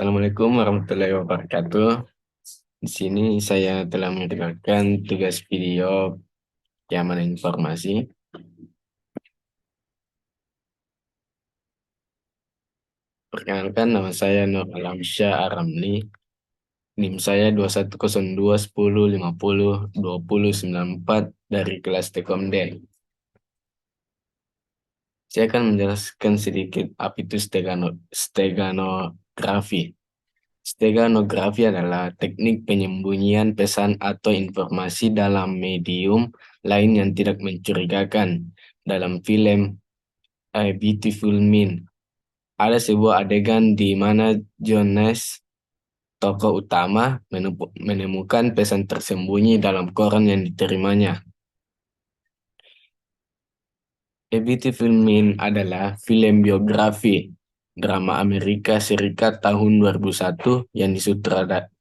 Assalamualaikum warahmatullahi wabarakatuh. Di sini saya telah mengerjakan tugas video keamanan informasi. Perkenalkan, nama saya Nur Alamsyah Aramli. NIM saya 210210502094 dari kelas Tekomde. Saya akan menjelaskan sedikit apa itu steganografi. Steganografi adalah teknik penyembunyian pesan atau informasi dalam medium lain yang tidak mencurigakan. Dalam film A Beautiful Mind, ada sebuah adegan di mana Jonas, tokoh utama, menemukan pesan tersembunyi dalam koran yang diterimanya. A Beautiful Mind adalah film biografi drama Amerika Serikat tahun 2001 yang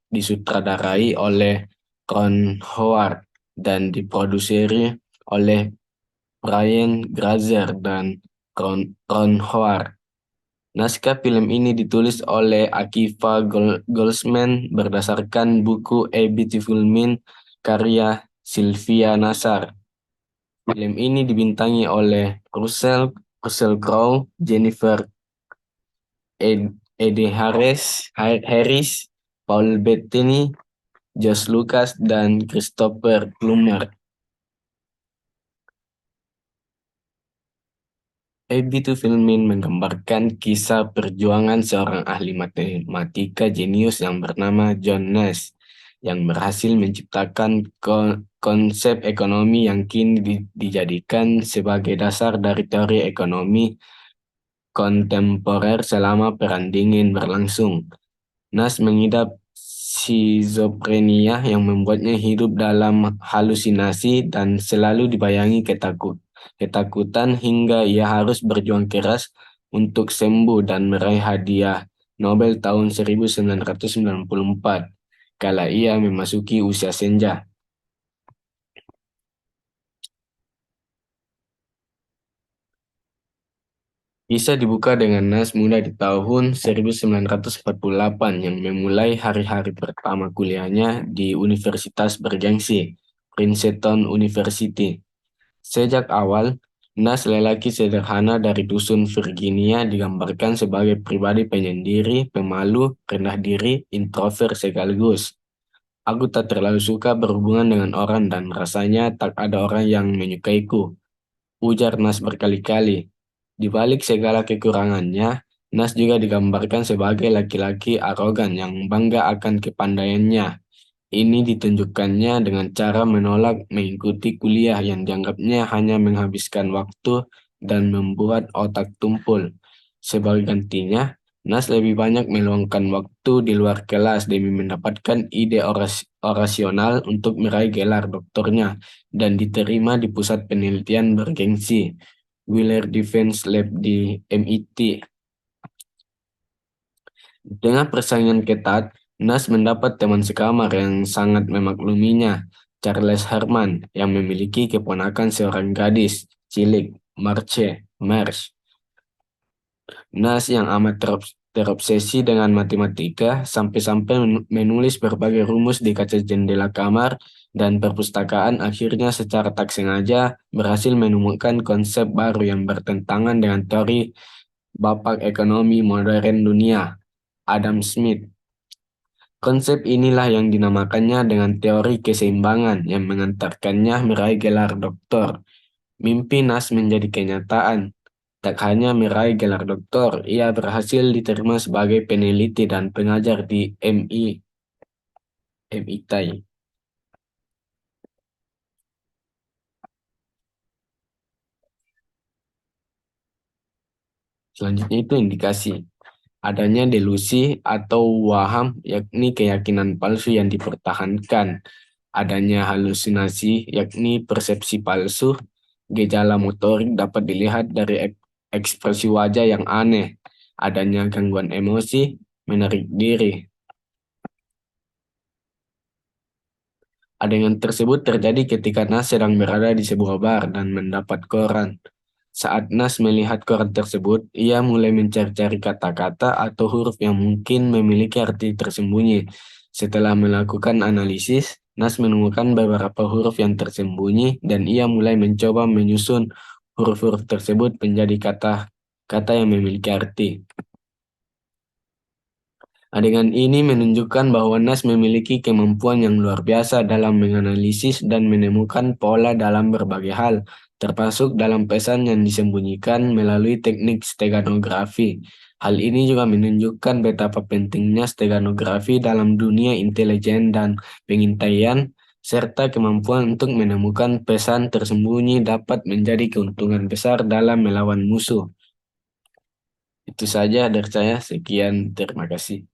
disutradarai oleh Ron Howard dan diproduksi oleh Brian Grazer dan Ron Howard. Naskah film ini ditulis oleh Akiva Goldsman berdasarkan buku A Beautiful Mind karya Sylvia Nasar. Film ini dibintangi oleh Russell Crowe, Jennifer Harris, Paul Bettany, Josh Lucas, dan Christopher Plummer. A Beautiful Mind menggambarkan kisah perjuangan seorang ahli matematika jenius yang bernama John Nash, yang berhasil menciptakan konsep ekonomi yang kini dijadikan sebagai dasar dari teori ekonomi kontemporer selama Perang Dingin berlangsung. Nash mengidap skizofrenia yang membuatnya hidup dalam halusinasi dan selalu dibayangi ketakutan hingga ia harus berjuang keras untuk sembuh dan meraih hadiah Nobel tahun 1994 kala ia memasuki usia senja. Bisa dibuka dengan Nas muda di tahun 1948 yang memulai hari-hari pertama kuliahnya di Universitas Bergengsi, Princeton University. Sejak awal, Nas, lelaki sederhana dari dusun Virginia, digambarkan sebagai pribadi penyendiri, pemalu, rendah diri, introvert sekaligus. Aku tak terlalu suka berhubungan dengan orang dan rasanya tak ada orang yang menyukaiku, ujar Nas berkali-kali. Di balik segala kekurangannya, Nas juga digambarkan sebagai laki-laki arogan yang bangga akan kepandaiannya. Ini ditunjukkannya dengan cara menolak mengikuti kuliah yang dianggapnya hanya menghabiskan waktu dan membuat otak tumpul. Sebagai gantinya, Nas lebih banyak meluangkan waktu di luar kelas demi mendapatkan ide orasional untuk meraih gelar doktornya dan diterima di pusat penelitian bergengsi, Wheeler Defense Lab di MIT. Dengan persaingan ketat, Nas mendapat teman sekamar yang sangat memakluminya, Charles Herman, yang memiliki keponakan seorang gadis, cilik, March. Nas yang amat terobsesi dengan matematika sampai-sampai menulis berbagai rumus di kaca jendela kamar dan perpustakaan akhirnya secara tak sengaja berhasil menemukan konsep baru yang bertentangan dengan teori Bapak Ekonomi Modern Dunia, Adam Smith. Konsep inilah yang dinamakannya dengan teori keseimbangan yang mengantarkannya meraih gelar doktor. Mimpi Nas menjadi kenyataan. Tak hanya meraih gelar doktor, ia berhasil diterima sebagai peneliti dan pengajar di MIT. Selanjutnya itu indikasi adanya delusi atau waham, yakni keyakinan palsu yang dipertahankan. Adanya halusinasi, yakni persepsi palsu. Gejala motorik dapat dilihat dari ekspresi wajah yang aneh. Adanya gangguan emosi, menarik diri. Adegan tersebut terjadi ketika Nas sedang berada di sebuah bar dan mendapat koran. Saat Nas melihat koran tersebut, ia mulai mencari-cari kata-kata atau huruf yang mungkin memiliki arti tersembunyi. Setelah melakukan analisis, Nas menemukan beberapa huruf yang tersembunyi dan ia mulai mencoba menyusun huruf-huruf tersebut menjadi kata-kata yang memiliki arti. Adegan ini menunjukkan bahwa Nas memiliki kemampuan yang luar biasa dalam menganalisis dan menemukan pola dalam berbagai hal, termasuk dalam pesan yang disembunyikan melalui teknik steganografi. Hal ini juga menunjukkan betapa pentingnya steganografi dalam dunia intelijen dan pengintaian, serta kemampuan untuk menemukan pesan tersembunyi dapat menjadi keuntungan besar dalam melawan musuh. Itu saja dari saya. Sekian, terima kasih.